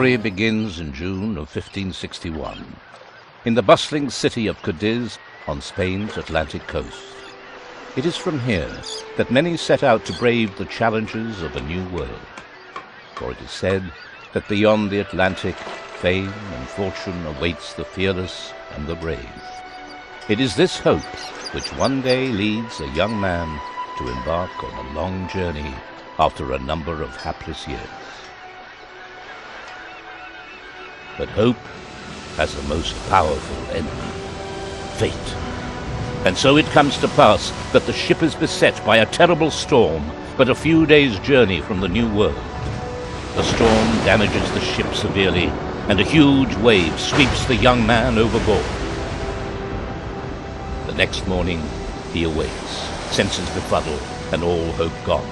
story begins in June of 1561, in the bustling city of Cadiz on Spain's Atlantic coast. It is from here that many set out to brave the challenges of a new world. For it is said that beyond the Atlantic, fame and fortune awaits the fearless and the brave. It is this hope which one day leads a young man to embark on a long journey after a number of hapless years. But hope has a most powerful enemy, fate. And so it comes to pass that the ship is beset by a terrible storm, but a few days' journey from the New World. The storm damages the ship severely, and a huge wave sweeps the young man overboard. The next morning, he awakes, senses befuddled, and all hope gone.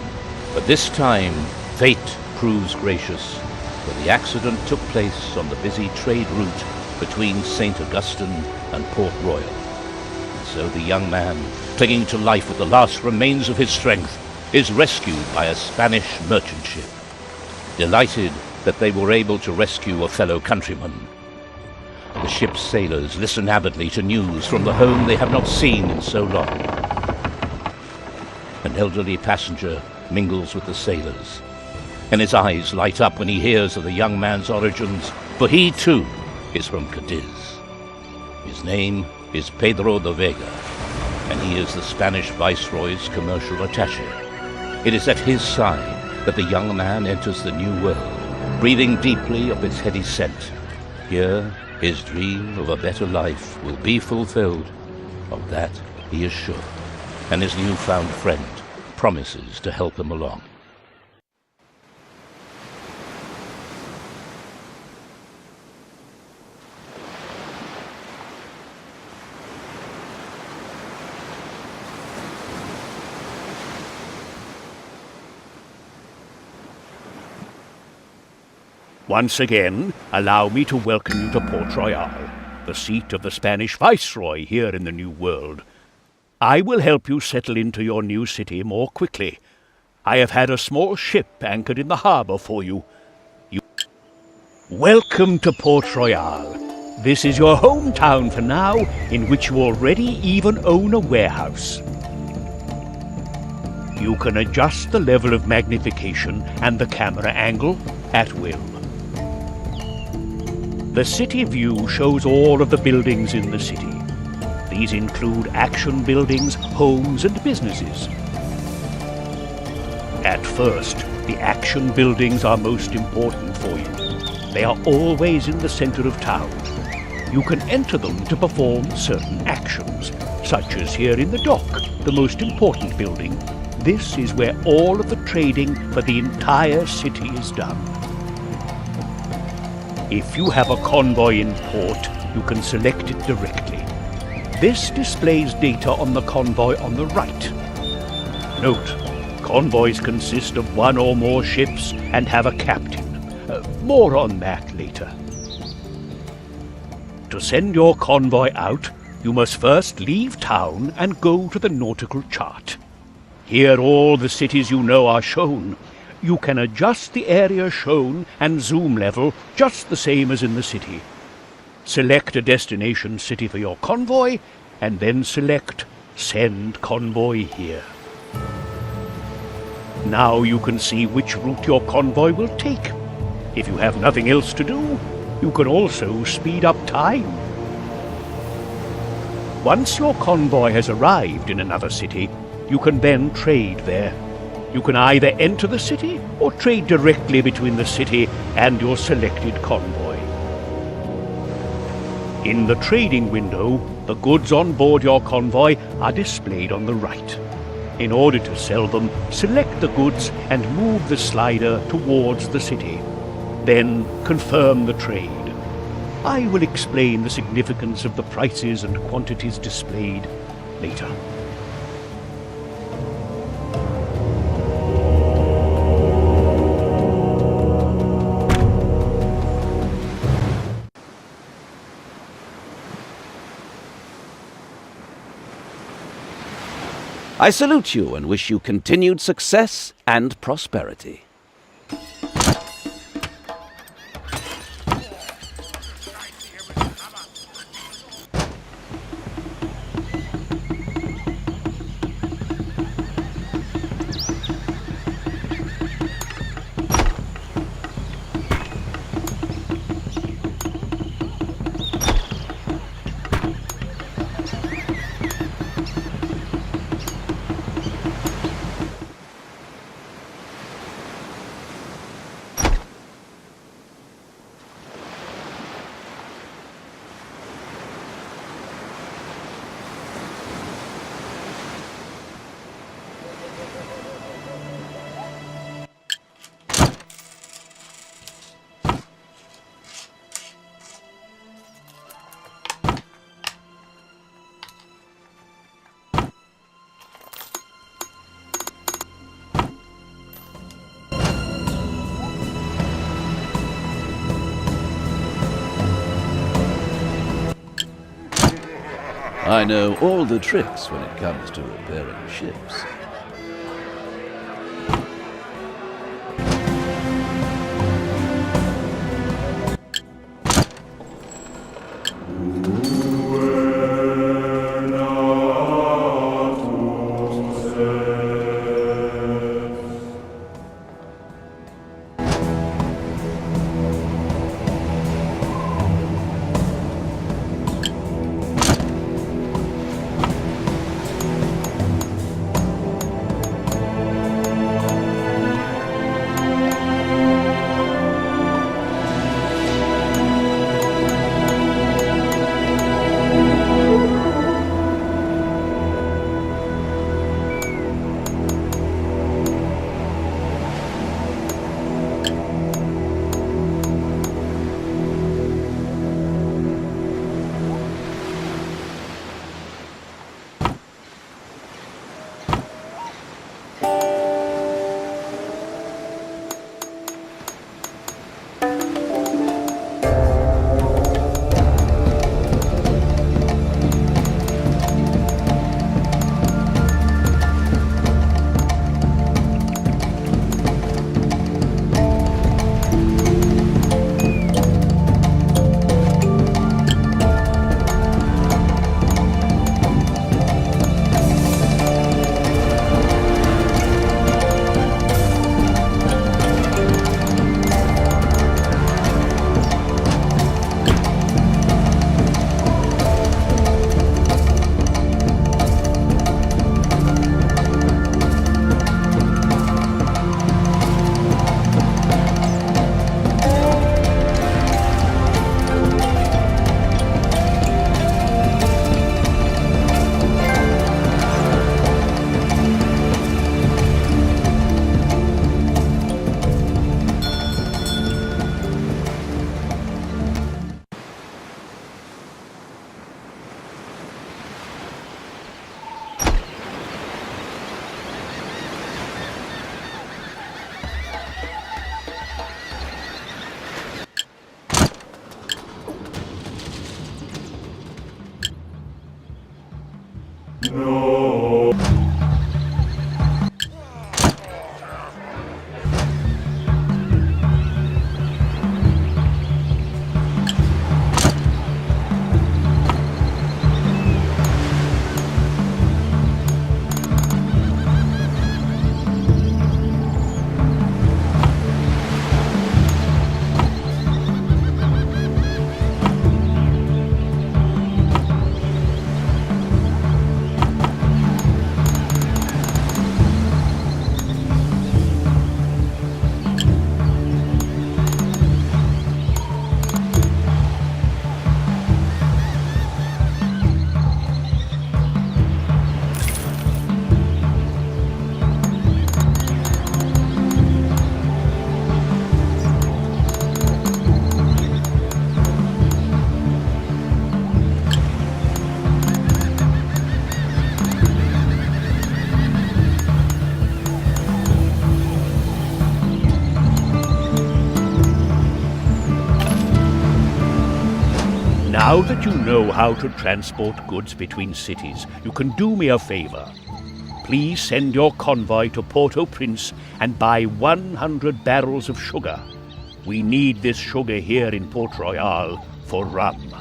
But this time, fate proves gracious, for the accident took place on the busy trade route between St. Augustine and Port Royal. And so the young man, clinging to life with the last remains of his strength, is rescued by a Spanish merchant ship. Delighted that they were able to rescue a fellow countryman, the ship's sailors listen avidly to news from the home they have not seen in so long. An elderly passenger mingles with the sailors, and his eyes light up when he hears of the young man's origins, for he too is from Cadiz. His name is Pedro de Vega, and he is the Spanish Viceroy's commercial attaché. It is at his side that the young man enters the New World, breathing deeply of its heady scent. Here, his dream of a better life will be fulfilled. Of that he is sure, and his newfound friend promises to help him along. Once again, allow me to welcome you to Port Royale, the seat of the Spanish Viceroy here in the New World. I will help you settle into your new city more quickly. I have had a small ship anchored in the harbor for you. Welcome to Port Royale. This is your hometown for now, in which you already even own a warehouse. You can adjust the level of magnification and the camera angle at will. The city view shows all of the buildings in the city. These include action buildings, homes, and businesses. At first, the action buildings are most important for you. They are always in the center of town. You can enter them to perform certain actions, such as here in the dock, the most important building. This is where all of the trading for the entire city is done. If you have a convoy in port, you can select it directly. This displays data on the convoy on the right. Note, convoys consist of one or more ships and have a captain. More on that later. To send your convoy out, you must first leave town and go to the nautical chart. Here all the cities you know are shown. You can adjust the area shown and zoom level just the same as in the city. Select a destination city for your convoy, and then select Send Convoy Here. Now you can see which route your convoy will take. If you have nothing else to do, you can also speed up time. Once your convoy has arrived in another city, you can then trade there. You can either enter the city or trade directly between the city and your selected convoy. In the trading window, the goods on board your convoy are displayed on the right. In order to sell them, select the goods and move the slider towards the city. Then confirm the trade. I will explain the significance of the prices and quantities displayed later. I salute you and wish you continued success and prosperity. I know all the tricks when it comes to repairing ships. Now that you know how to transport goods between cities, you can do me a favor. Please send your convoy to Port-au-Prince and buy 100 barrels of sugar. We need this sugar here in Port Royale for rum.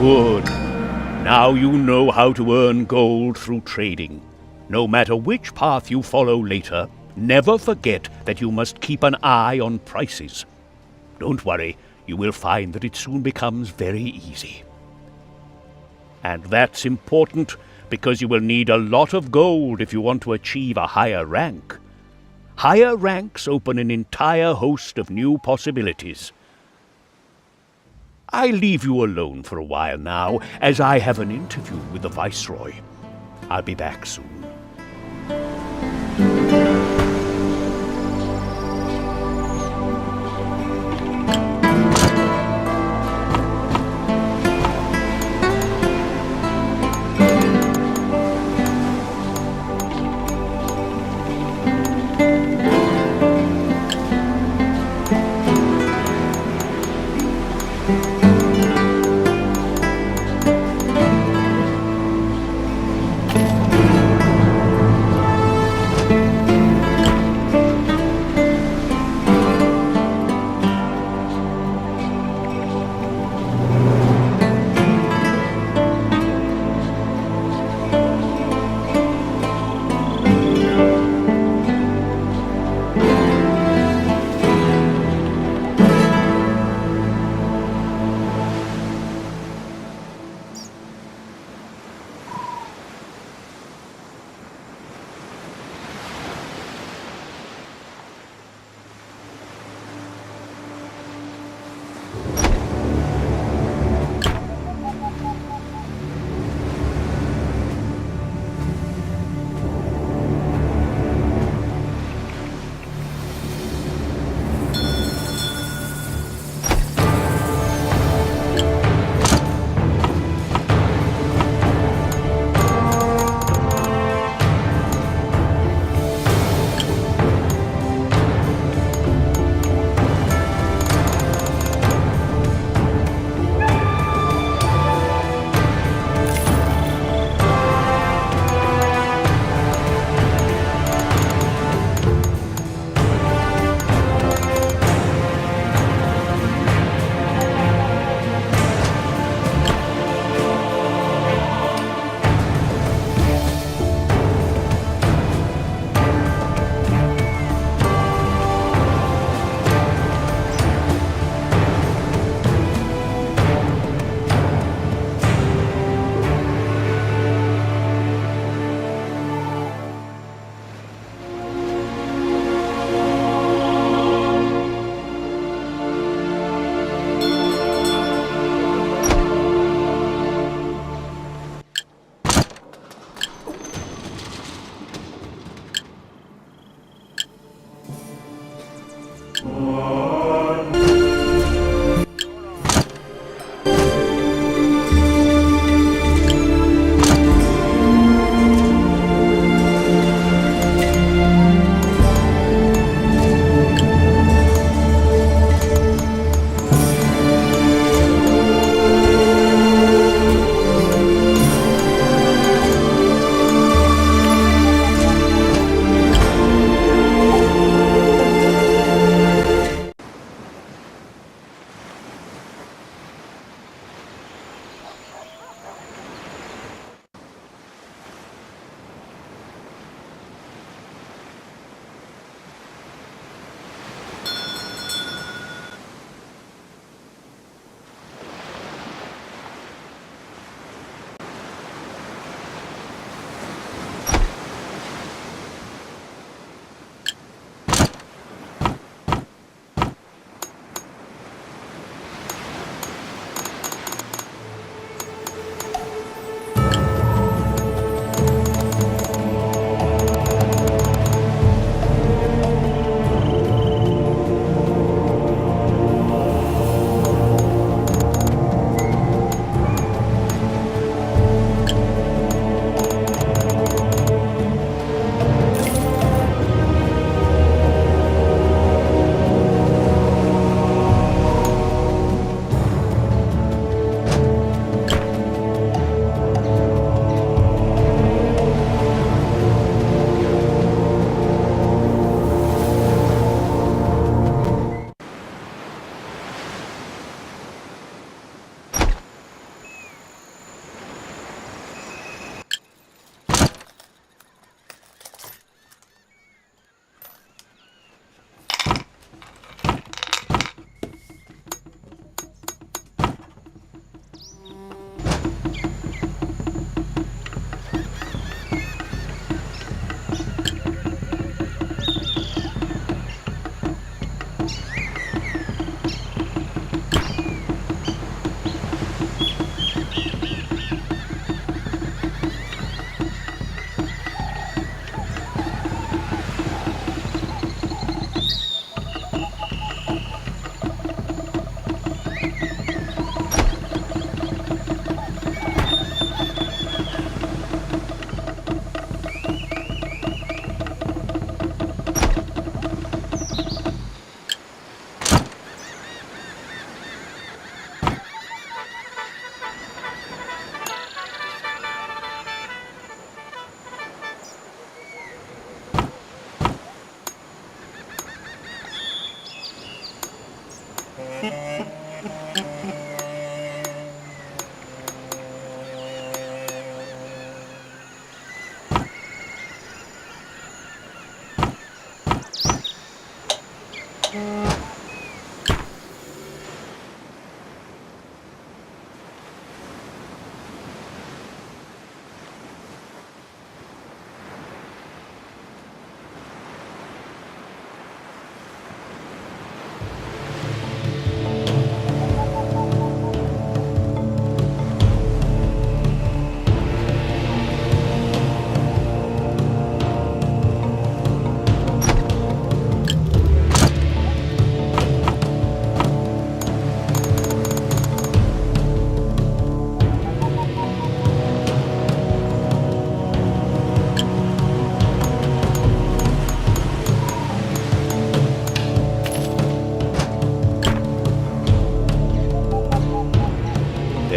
Good. Now you know how to earn gold through trading. No matter which path you follow later, never forget that you must keep an eye on prices. Don't worry, you will find that it soon becomes very easy. And that's important because you will need a lot of gold if you want to achieve a higher rank. Higher ranks open an entire host of new possibilities. I leave you alone for a while now, as I have an interview with the Viceroy. I'll be back soon.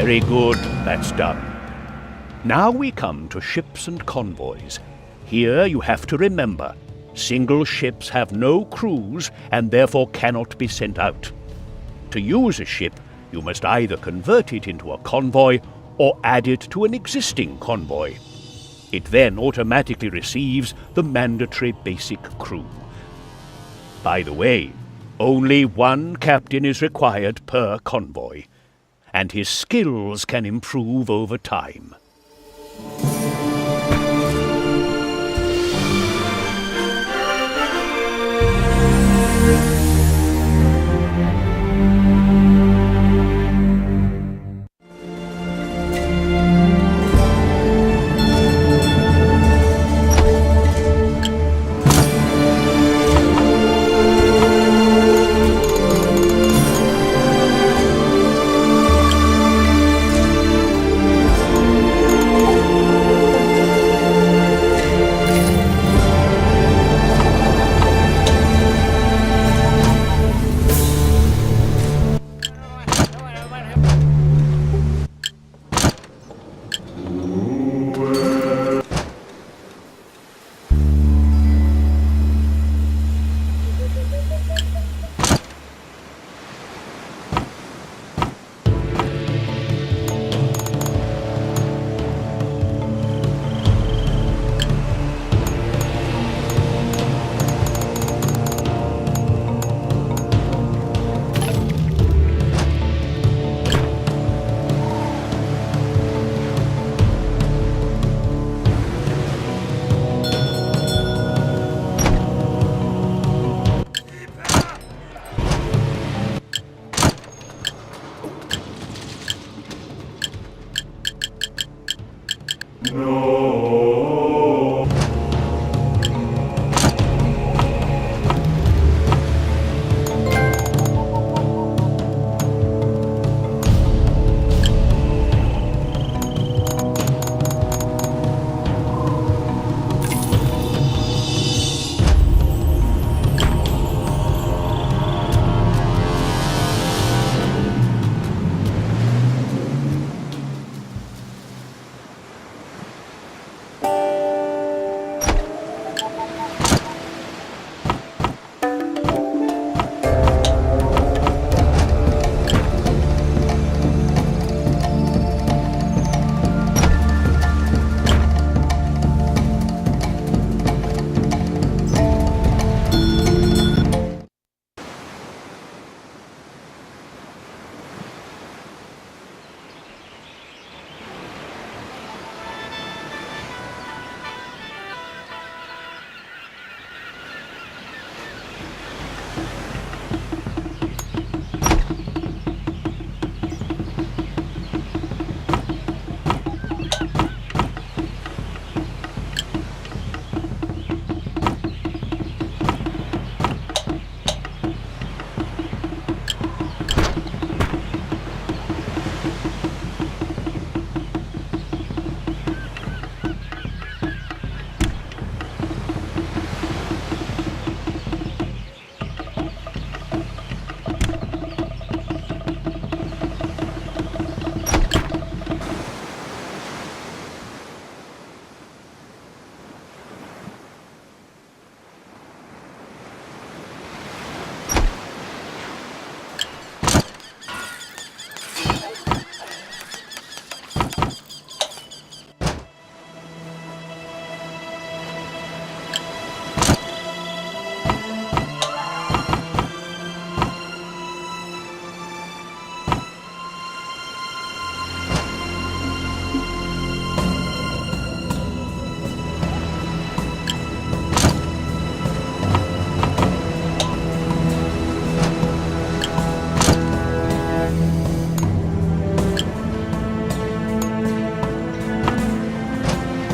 Very good, that's done. Now we come to ships and convoys. Here you have to remember, single ships have no crews and therefore cannot be sent out. To use a ship, you must either convert it into a convoy or add it to an existing convoy. It then automatically receives the mandatory basic crew. By the way, only one captain is required per convoy, and his skills can improve over time.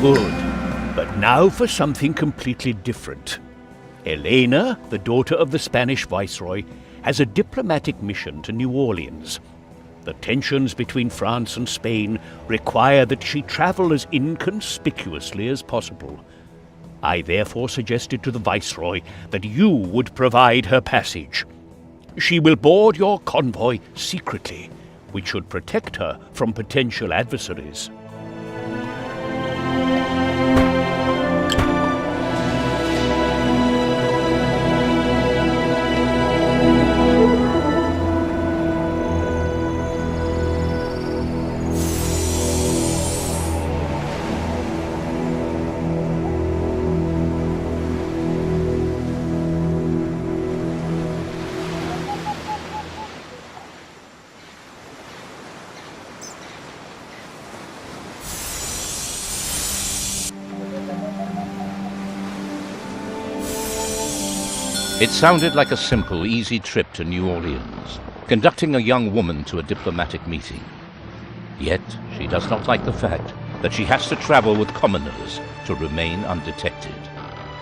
Good. But now for something completely different. Elena, the daughter of the Spanish viceroy, has a diplomatic mission to New Orleans. The tensions between France and Spain require that she travel as inconspicuously as possible. I therefore suggested to the viceroy that you would provide her passage. She will board your convoy secretly, which should protect her from potential adversaries. It sounded like a simple, easy trip to New Orleans, conducting a young woman to a diplomatic meeting. Yet she does not like the fact that she has to travel with commoners to remain undetected.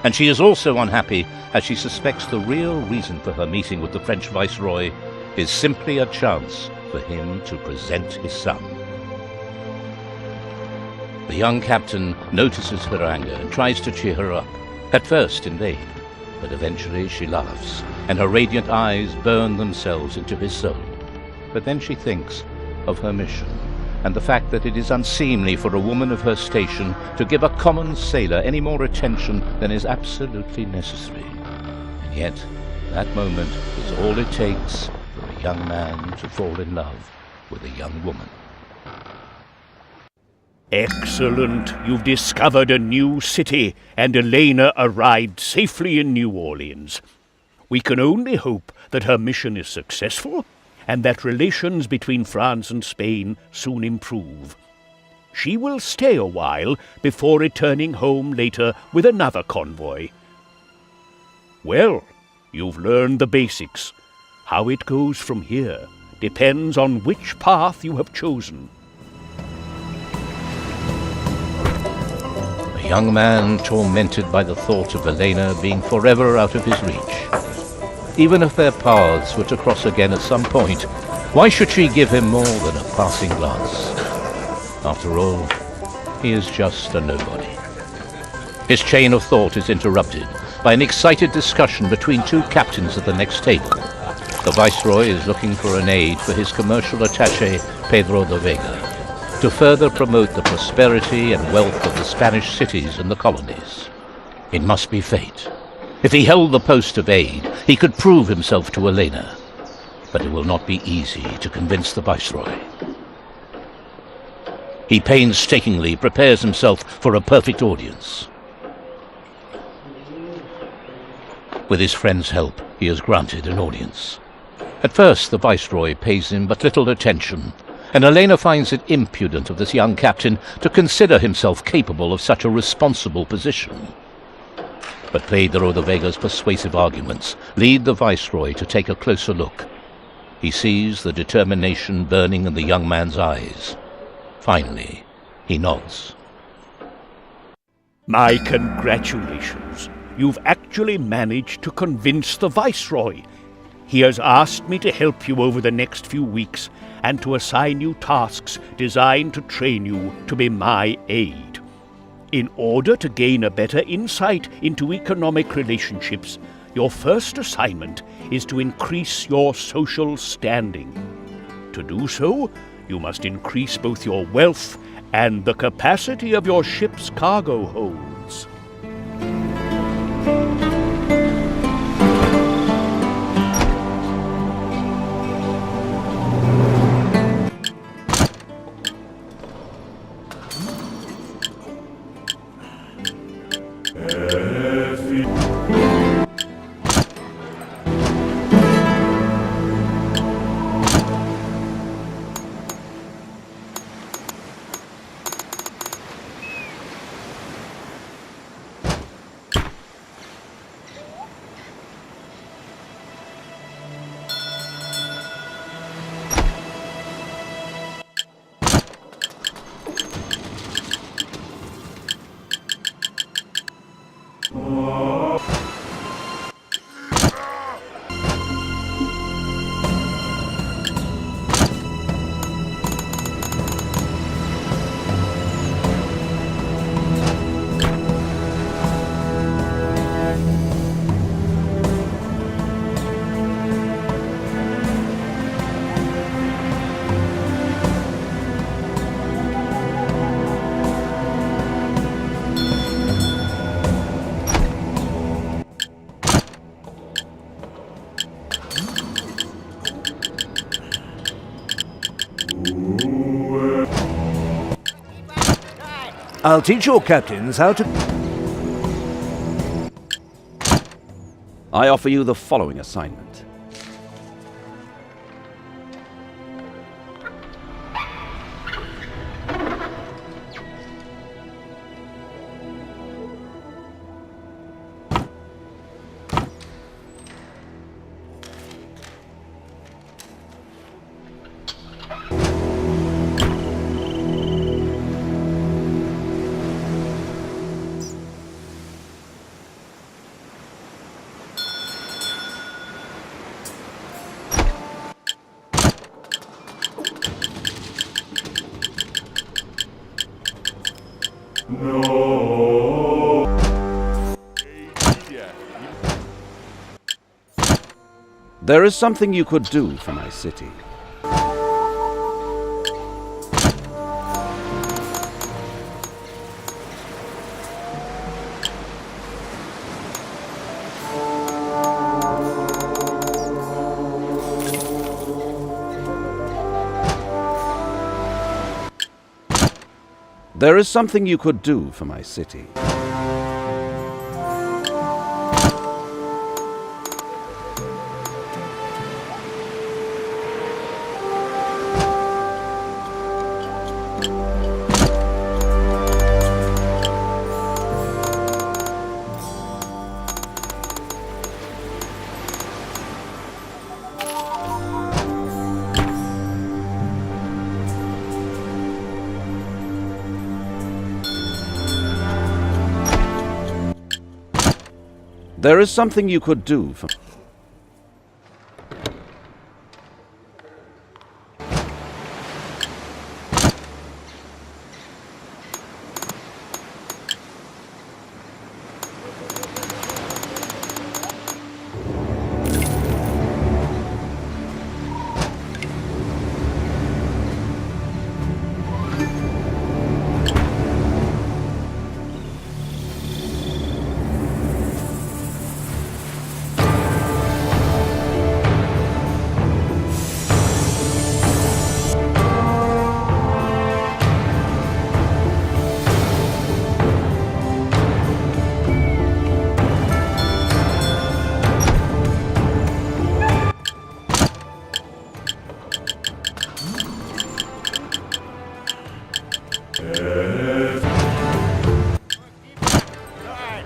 And she is also unhappy as she suspects the real reason for her meeting with the French viceroy is simply a chance for him to present his son. The young captain notices her anger and tries to cheer her up, at first in vain. But eventually she laughs, and her radiant eyes burn themselves into his soul. But then she thinks of her mission, and the fact that it is unseemly for a woman of her station to give a common sailor any more attention than is absolutely necessary. And yet, that moment is all it takes for a young man to fall in love with a young woman. Excellent. You've discovered a new city, and Elena arrived safely in New Orleans. We can only hope that her mission is successful, and that relations between France and Spain soon improve. She will stay a while before returning home later with another convoy. Well, you've learned the basics. How it goes from here depends on which path you have chosen. A young man tormented by the thought of Elena being forever out of his reach. Even if their paths were to cross again at some point, why should she give him more than a passing glance? After all, he is just a nobody. His chain of thought is interrupted by an excited discussion between two captains at the next table. The viceroy is looking for an aide for his commercial attaché, Pedro de Vega, to further promote the prosperity and wealth of the Spanish cities and the colonies. It must be fate. If he held the post of aide, he could prove himself to Elena. But it will not be easy to convince the viceroy. He painstakingly prepares himself for a perfect audience. With his friend's help, he is granted an audience. At first, the viceroy pays him but little attention, and Elena finds it impudent of this young captain to consider himself capable of such a responsible position. But Pedro de Vega's persuasive arguments lead the viceroy to take a closer look. He sees the determination burning in the young man's eyes. Finally, he nods. My congratulations. You've actually managed to convince the viceroy. He has asked me to help you over the next few weeks and to assign you tasks designed to train you to be my aide. In order to gain a better insight into economic relationships, your first assignment is to increase your social standing. To do so, you must increase both your wealth and the capacity of your ship's cargo holds. I'll teach your captains how to... I offer you the following assignment. There is something you could do for my city. There is something you could do for my city. There is something you could do for...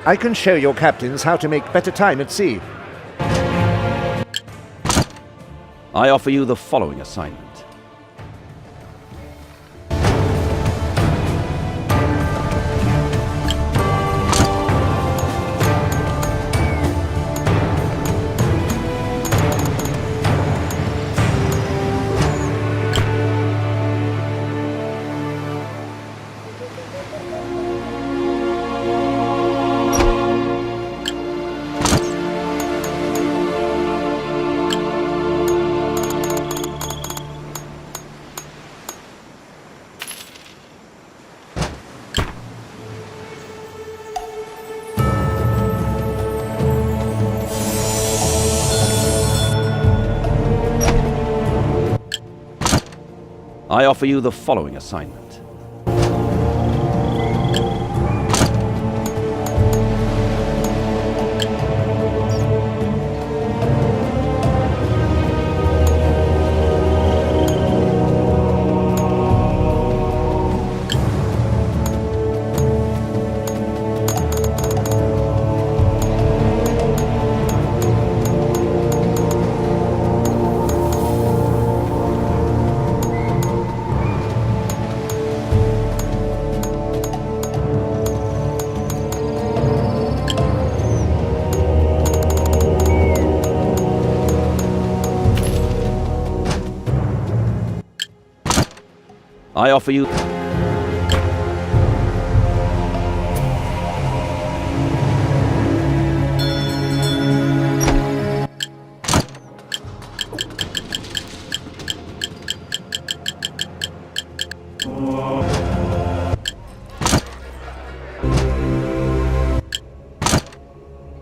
I can show your captains how to make better time at sea. I offer you the following assignment. I offer you the following assignment. I offer you...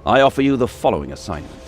I offer you the following assignment.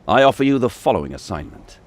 I offer you the following assignment.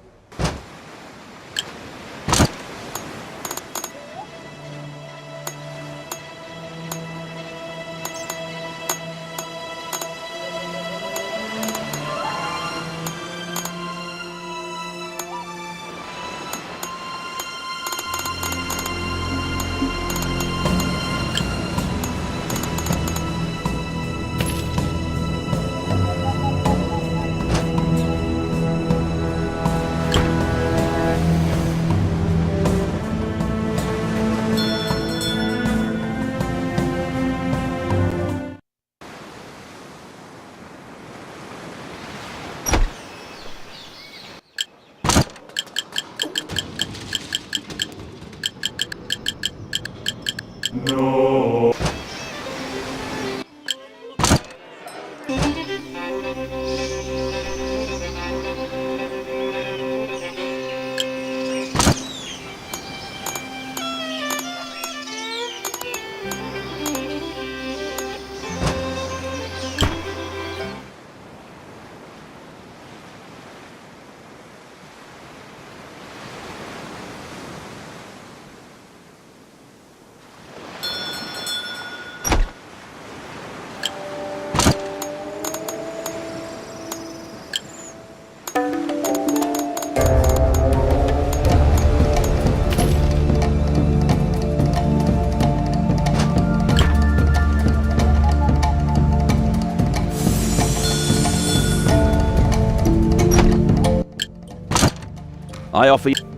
I offer you...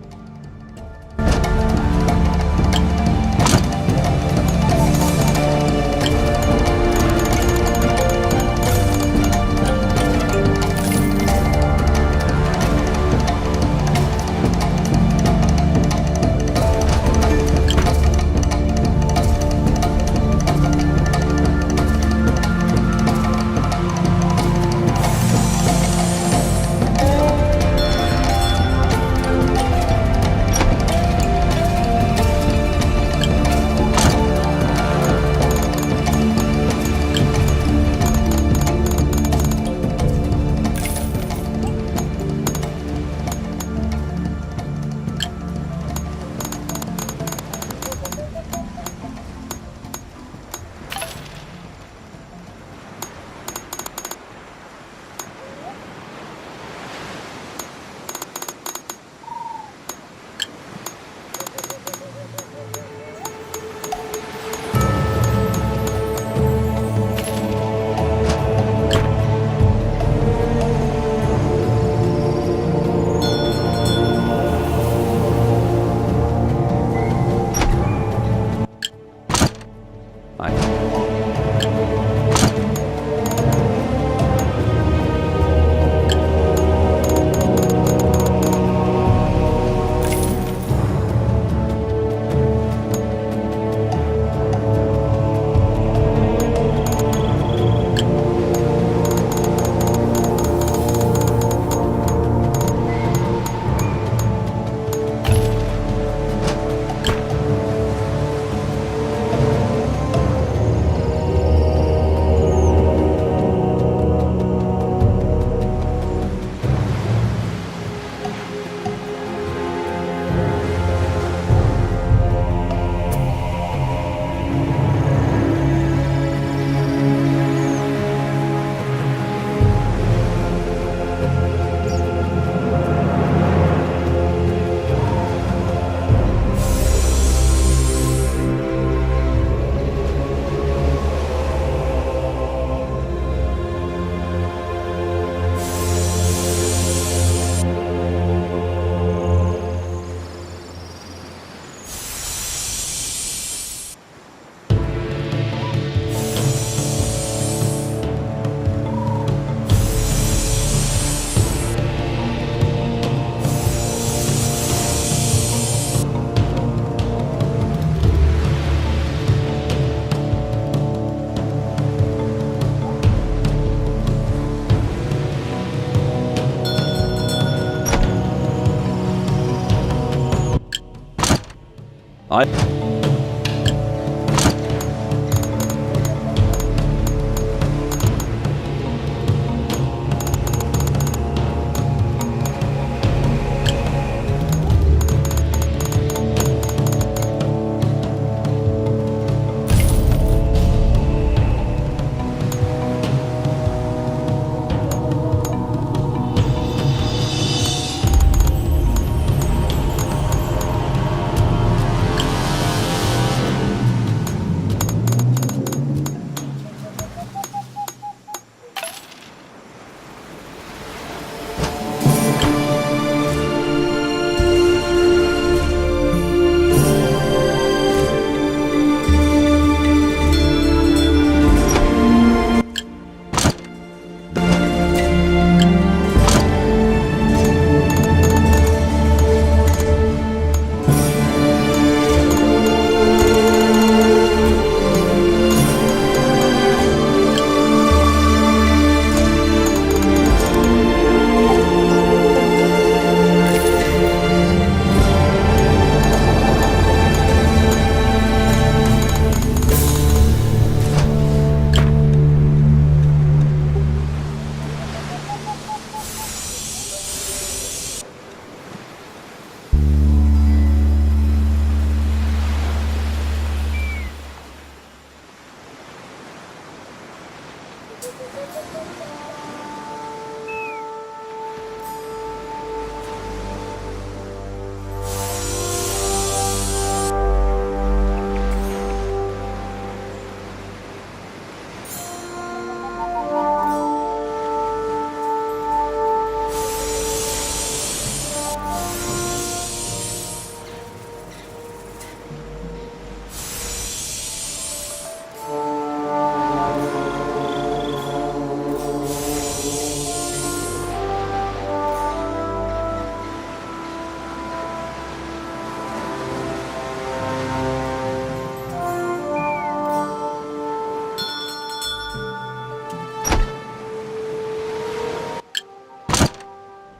I...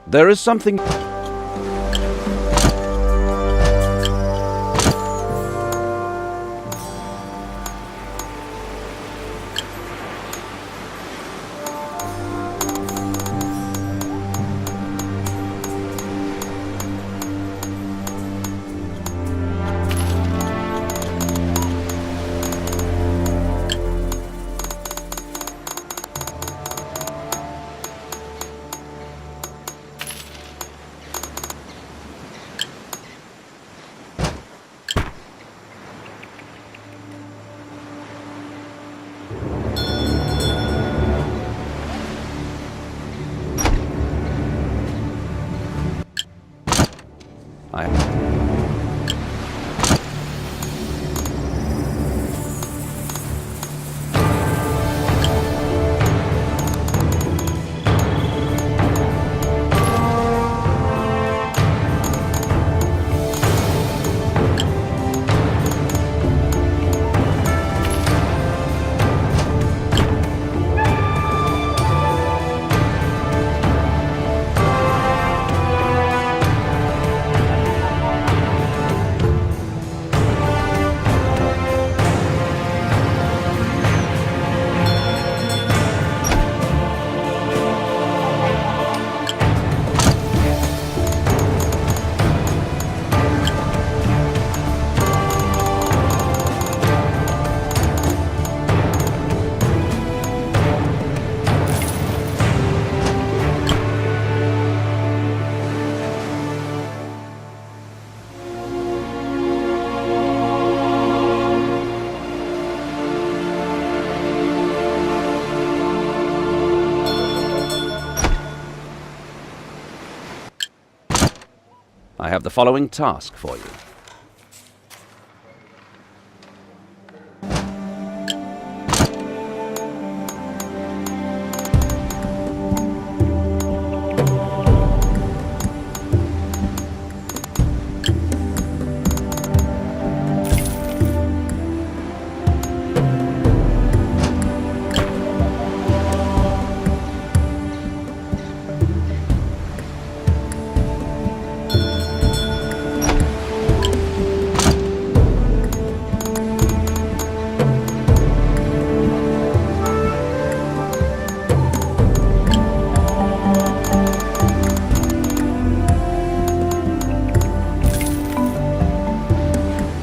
There is something... I have the following task for you.